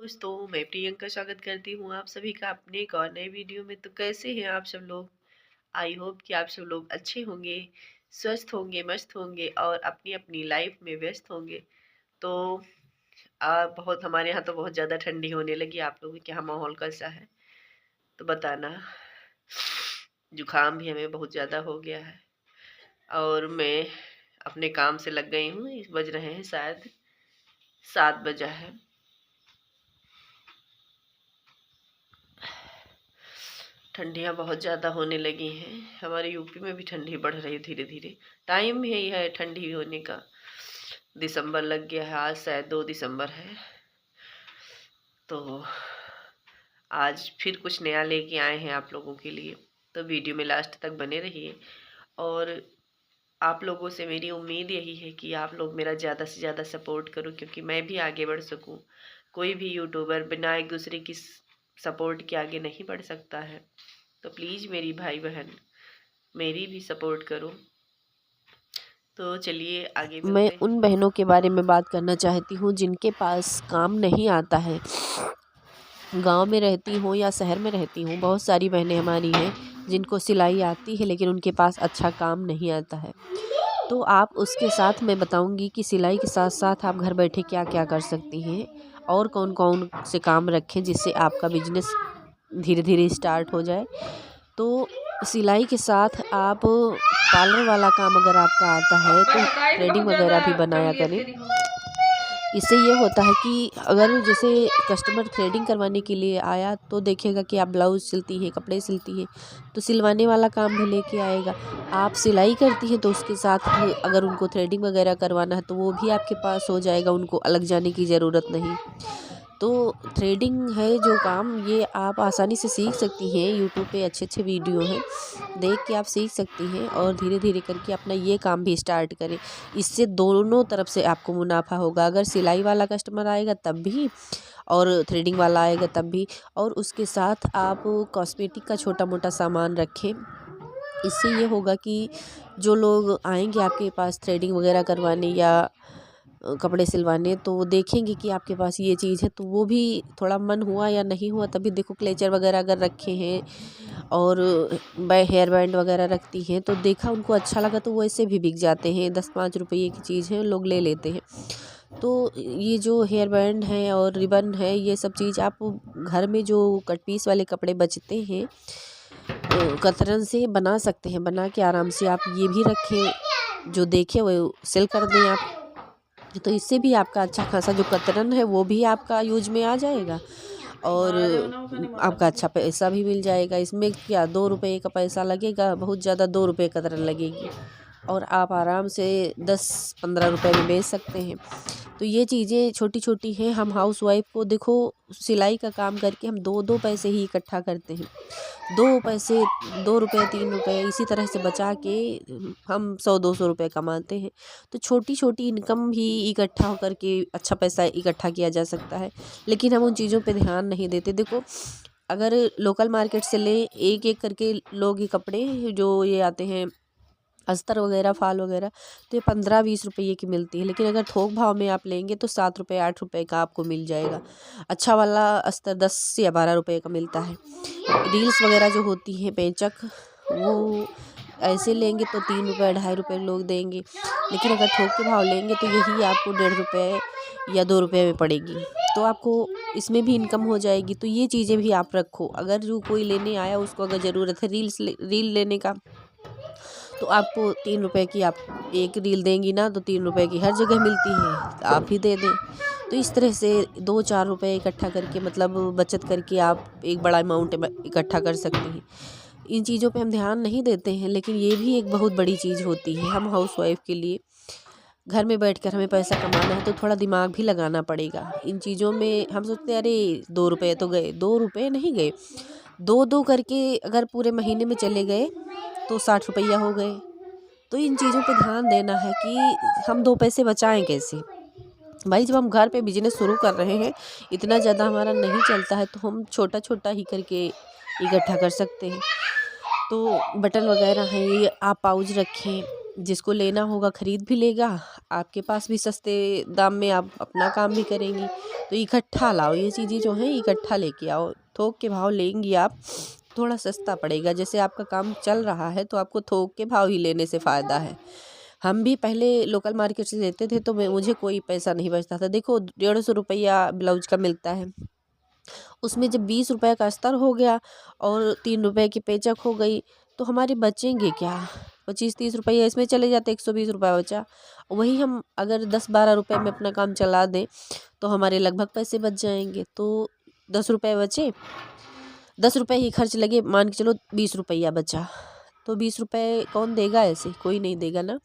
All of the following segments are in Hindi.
दोस्तों, मैं प्रियंका स्वागत करती हूँ आप सभी का अपने एक और नए वीडियो में। तो कैसे हैं आप सब लोग? आई होप कि आप सब लोग अच्छे होंगे, स्वस्थ होंगे, मस्त होंगे और अपनी अपनी लाइफ में व्यस्त होंगे। तो बहुत हमारे यहाँ तो बहुत ज़्यादा ठंडी होने लगी। आप लोगों के यहाँ माहौल कैसा है तो बताना। जुकाम भी हमें बहुत ज़्यादा हो गया है और मैं अपने काम से लग गई हूँ। बज रहे हैं शायद 7 बजा है। ठंडियाँ बहुत ज़्यादा होने लगी हैं। हमारे यूपी में भी ठंडी बढ़ रही है धीरे धीरे। टाइम यही है ठंडी होने का। दिसंबर लग गया है, आज शायद 2 दिसंबर है। तो आज फिर कुछ नया लेके आए हैं आप लोगों के लिए। तो वीडियो में लास्ट तक बने रहिए। और आप लोगों से मेरी उम्मीद यही है कि आप लोग मेरा ज़्यादा से ज़्यादा सपोर्ट करो, क्योंकि मैं भी आगे बढ़ सकूं। कोई भी यूट्यूबर बिना एक दूसरे की सपोर्ट के आगे नहीं बढ़ सकता है। तो प्लीज़ मेरी भाई बहन मेरी भी सपोर्ट करो। तो चलिए आगे मैं मिलते हैं। उन बहनों के बारे में बात करना चाहती हूँ जिनके पास काम नहीं आता है। गांव में रहती हूँ या शहर में रहती हूँ, बहुत सारी बहनें हमारी हैं जिनको सिलाई आती है लेकिन उनके पास अच्छा काम नहीं आता है। तो आप उसके साथ मैं बताऊंगी कि सिलाई के साथ साथ आप घर बैठे क्या क्या कर सकती हैं और कौन कौन से काम रखें जिससे आपका बिजनेस धीरे धीरे स्टार्ट हो जाए। तो सिलाई के साथ आप पार्लर वाला काम अगर आपका आता है तो थ्रेडिंग वगैरह भी बनाया करें। इससे ये होता है कि अगर जैसे कस्टमर थ्रेडिंग करवाने के लिए आया तो देखेगा कि आप ब्लाउज़ सिलती हैं, कपड़े सिलती हैं, तो सिलवाने वाला काम भी लेके आएगा। आप सिलाई करती हैं तो उसके साथ अगर उनको थ्रेडिंग वगैरह करवाना है तो वो भी आपके पास हो जाएगा, उनको अलग जाने की ज़रूरत नहीं। तो थ्रेडिंग है जो काम, ये आप आसानी से सीख सकती हैं। यूट्यूब पे अच्छे अच्छे वीडियो हैं, देख के आप सीख सकती हैं और धीरे धीरे करके अपना ये काम भी स्टार्ट करें। इससे दोनों तरफ से आपको मुनाफा होगा। अगर सिलाई वाला कस्टमर आएगा तब भी और थ्रेडिंग वाला आएगा तब भी। और उसके साथ आप कॉस्मेटिक का छोटा मोटा सामान रखें। इससे ये होगा कि जो लोग आएंगे आपके पास थ्रेडिंग वगैरह करवाने या कपड़े सिलवाने, तो वो देखेंगे कि आपके पास ये चीज़ है तो वो भी थोड़ा मन हुआ या नहीं हुआ तभी। देखो क्लेचर वगैरह अगर रखे हैं और हेयर बैंड वगैरह रखती हैं तो देखा उनको अच्छा लगा तो वो ऐसे भी बिक जाते हैं। 10-5 रुपये की चीज़ है, लोग ले लेते हैं। तो ये जो हेयर बैंड है और रिबन है, ये सब चीज़ आप घर में जो कट पीस वाले कपड़े बचते हैं कतरन से बना सकते हैं। बना के आराम से आप ये भी रखें, जो देखे वो सेल कर दें आप। तो इससे भी आपका अच्छा खासा जो कतरन है वो भी आपका यूज में आ जाएगा और आपका अच्छा पैसा भी मिल जाएगा। इसमें क्या 2 रुपये का पैसा लगेगा, बहुत ज़्यादा 2 रुपये कतरन लगेगी और आप आराम से 10-15 रुपये में बेच सकते हैं। तो ये चीज़ें छोटी छोटी हैं। हम हाउस वाइफ को देखो सिलाई का काम करके हम 2-2 पैसे ही इकट्ठा करते हैं। 2 पैसे, 2 रुपये 3 रुपये इसी तरह से बचा के हम 100-200 रुपये कमाते हैं। तो छोटी छोटी इनकम भी इकट्ठा होकर के अच्छा पैसा इकट्ठा किया जा सकता है, लेकिन हम उन चीज़ों पे ध्यान नहीं देते। देखो अगर लोकल मार्केट से ले एक एक करके लोग ये कपड़े जो ये आते हैं अस्तर वगैरह, फाल वगैरह, तो ये 15-20 रुपये की मिलती है। लेकिन अगर थोक भाव में आप लेंगे तो 7 रुपये 8 रुपये का आपको मिल जाएगा। अच्छा वाला अस्तर 10 या 12 रुपये का मिलता है। रील्स वगैरह जो होती हैं पेचक, वो ऐसे लेंगे तो 3 रुपये 2.5 रुपये लोग देंगे, लेकिन अगर थोक के भाव लेंगे तो यही आपको 1.5 रुपये या 2 रुपये में पड़ेगी। तो आपको इसमें भी इनकम हो जाएगी। तो ये चीज़ें भी आप रखो। अगर जो कोई लेने आया उसको अगर ज़रूरत है रील लेने का, तो आपको 3 रुपये की आप एक रील देंगी ना, तो 3 रुपये की हर जगह मिलती है, तो आप ही दे दें। तो इस तरह से 2-4 रुपये इकट्ठा करके, मतलब बचत करके आप एक बड़ा अमाउंट इकट्ठा कर सकती हैं। इन चीज़ों पे हम ध्यान नहीं देते हैं, लेकिन ये भी एक बहुत बड़ी चीज़ होती है। हम हाउसवाइफ के लिए घर में बैठकर हमें पैसा कमाना है तो थोड़ा दिमाग भी लगाना पड़ेगा। इन चीज़ों में हम सोचते हैं अरे 2 रुपये तो गए, 2 रुपये नहीं गए, 2-2 करके अगर पूरे महीने में चले गए तो 60 रुपया हो गए। तो इन चीज़ों पे ध्यान देना है कि हम 2 पैसे बचाएं कैसे। भाई जब हम घर पे बिजनेस शुरू कर रहे हैं, इतना ज़्यादा हमारा नहीं चलता है, तो हम छोटा छोटा ही करके इकट्ठा कर सकते हैं। तो बटन वगैरह हैं, ये आप पाउच रखें, जिसको लेना होगा ख़रीद भी लेगा, आपके पास भी सस्ते दाम में आप अपना काम भी करेंगी। तो इकट्ठा लाओ, ये चीज़ें जो हैं इकट्ठा लेके आओ। थोक के भाव लेंगी आप, थोड़ा सस्ता पड़ेगा। जैसे आपका काम चल रहा है तो आपको थोक के भाव ही लेने से फ़ायदा है। हम भी पहले लोकल मार्केट से लेते थे तो मुझे कोई पैसा नहीं बचता था। देखो 150 रुपया ब्लाउज का मिलता है, उसमें जब 20 रुपए का अस्तर हो गया और 3 रुपए की पेचक हो गई तो हमारे बचेंगे क्या? 25-30 रुपये इसमें चले जाते, 120 रुपये बचा। वही हम अगर 10-12 रुपए में अपना काम चला दें तो हमारे लगभग पैसे बच जाएंगे। तो 10 रुपये बचे, 10 रुपये ही खर्च लगे, मान के चलो 20 रुपया बचा। तो 20 रुपये कौन देगा? ऐसे कोई नहीं देगा ना।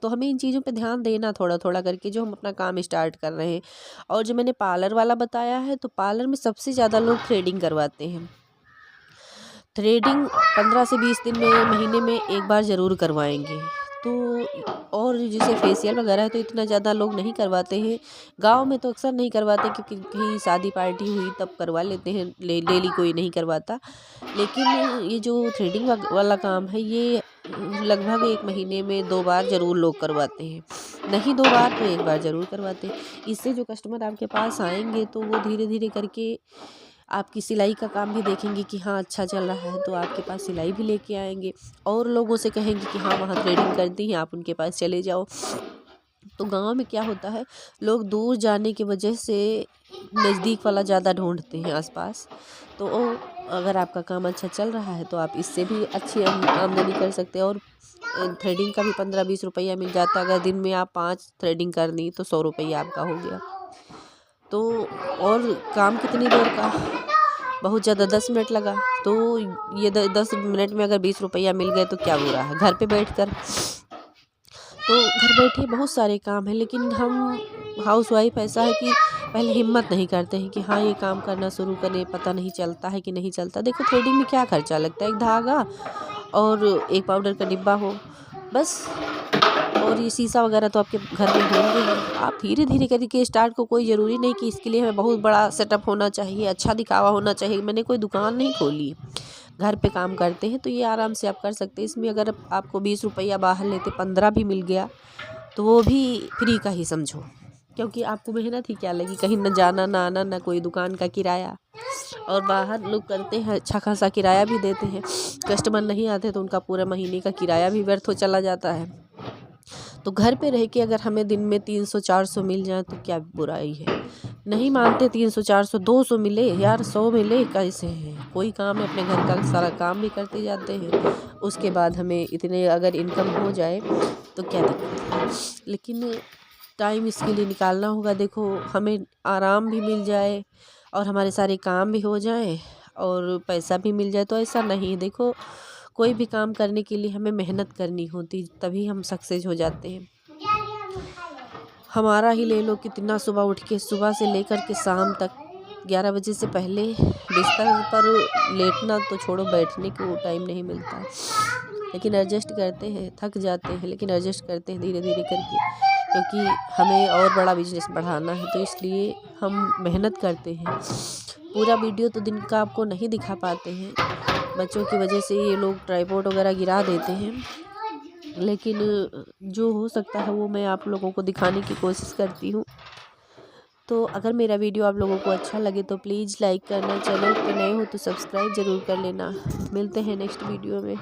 तो हमें इन चीज़ों पे ध्यान देना थोड़ा थोड़ा करके, जो हम अपना काम स्टार्ट कर रहे हैं। और जो मैंने पार्लर वाला बताया है, तो पार्लर में सबसे ज़्यादा लोग थ्रेडिंग करवाते हैं। थ्रेडिंग 15 से 20 दिन में, महीने में एक बार ज़रूर करवाएंगे। तो और जैसे फेशियल वगैरह है तो इतना ज़्यादा लोग नहीं करवाते हैं। गांव में तो अक्सर नहीं करवाते क्योंकि कहीं शादी पार्टी हुई तब करवा लेते हैं, डेली कोई नहीं करवाता। लेकिन ये जो थ्रेडिंग वाला काम है ये लगभग एक महीने में 2 बार ज़रूर लोग करवाते हैं। नहीं 2 बार तो एक बार ज़रूर करवाते हैं। इससे जो कस्टमर आपके पास आएंगे तो वो धीरे धीरे करके आपकी सिलाई का काम भी देखेंगे कि हाँ अच्छा चल रहा है, तो आपके पास सिलाई भी लेके आएंगे। और लोगों से कहेंगे कि हाँ वहाँ थ्रेडिंग करती हैं, आप उनके पास चले जाओ। तो गांव में क्या होता है, लोग दूर जाने की वजह से नज़दीक वाला ज़्यादा ढूंढते हैं आसपास। तो अगर आपका काम अच्छा चल रहा है तो आप इससे भी अच्छी आमदनी कर सकते हैं। और थ्रेडिंग का भी 15-20 रुपया मिल जाता है। अगर दिन में आप 5 थ्रेडिंग करनी तो 100 रुपया आपका हो गया। तो और काम कितनी देर का? बहुत ज़्यादा 10 मिनट लगा, तो ये 10 मिनट में अगर 20 रुपया मिल गए तो क्या बुरा है घर पे बैठकर। तो घर बैठे बहुत सारे काम हैं, लेकिन हम हाउसवाइफ ऐसा है कि पहले हिम्मत नहीं करते हैं कि हाँ ये काम करना शुरू करें, पता नहीं चलता है कि नहीं चलता। देखो थ्रेडिंग में क्या खर्चा लगता है, एक धागा और एक पाउडर का डिब्बा हो बस। और ये शीशा वगैरह तो आपके घर में होंगे ही। आप धीरे धीरे करके स्टार्ट को, कोई ज़रूरी नहीं कि इसके लिए हमें बहुत बड़ा सेटअप होना चाहिए, अच्छा दिखावा होना चाहिए। मैंने कोई दुकान नहीं खोली, घर पे काम करते हैं तो ये आराम से आप कर सकते हैं। इसमें अगर आपको 20 रुपया बाहर लेते 15 भी मिल गया तो वो भी फ्री का ही समझो, क्योंकि आपको मेहनत ही क्या लगी, कहीं न जाना ना आना, ना कोई दुकान का किराया। और बाहर लोग करते हैं अच्छा खासा किराया भी देते हैं, कस्टमर नहीं आते तो उनका पूरा महीने का किराया भी व्यर्थ हो चला जाता है। तो घर पे रह के अगर हमें दिन में 300-400 मिल जाए तो क्या बुराई है। नहीं मानते 300-400, 200 मिले यार, 100 मिले, कैसे हैं? कोई काम है, अपने घर का सारा काम भी करते जाते हैं, उसके बाद हमें इतने अगर इनकम हो जाए तो क्या दिक्कत है। लेकिन टाइम इसके लिए निकालना होगा। देखो हमें आराम भी मिल जाए और हमारे सारे काम भी हो जाए और पैसा भी मिल जाए तो ऐसा नहीं। देखो कोई भी काम करने के लिए हमें मेहनत करनी होती, तभी हम सक्सेस हो जाते हैं। हमारा ही ले लो, कितना सुबह उठ के, सुबह से लेकर के शाम तक 11 बजे से पहले बिस्तर पर लेटना तो छोड़ो, बैठने को टाइम नहीं मिलता। लेकिन एडजस्ट करते हैं, थक जाते हैं लेकिन एडजस्ट करते हैं धीरे धीरे करके, क्योंकि हमें और बड़ा बिजनेस बढ़ाना है तो इसलिए हम मेहनत करते हैं। पूरा वीडियो तो दिन का आपको नहीं दिखा पाते हैं, बच्चों की वजह से ये लोग ट्राइपॉड वगैरह गिरा देते हैं, लेकिन जो हो सकता है वो मैं आप लोगों को दिखाने की कोशिश करती हूँ। तो अगर मेरा वीडियो आप लोगों को अच्छा लगे तो प्लीज़ लाइक करना, चैनल पे नए हो तो सब्सक्राइब ज़रूर कर लेना। मिलते हैं नेक्स्ट वीडियो में।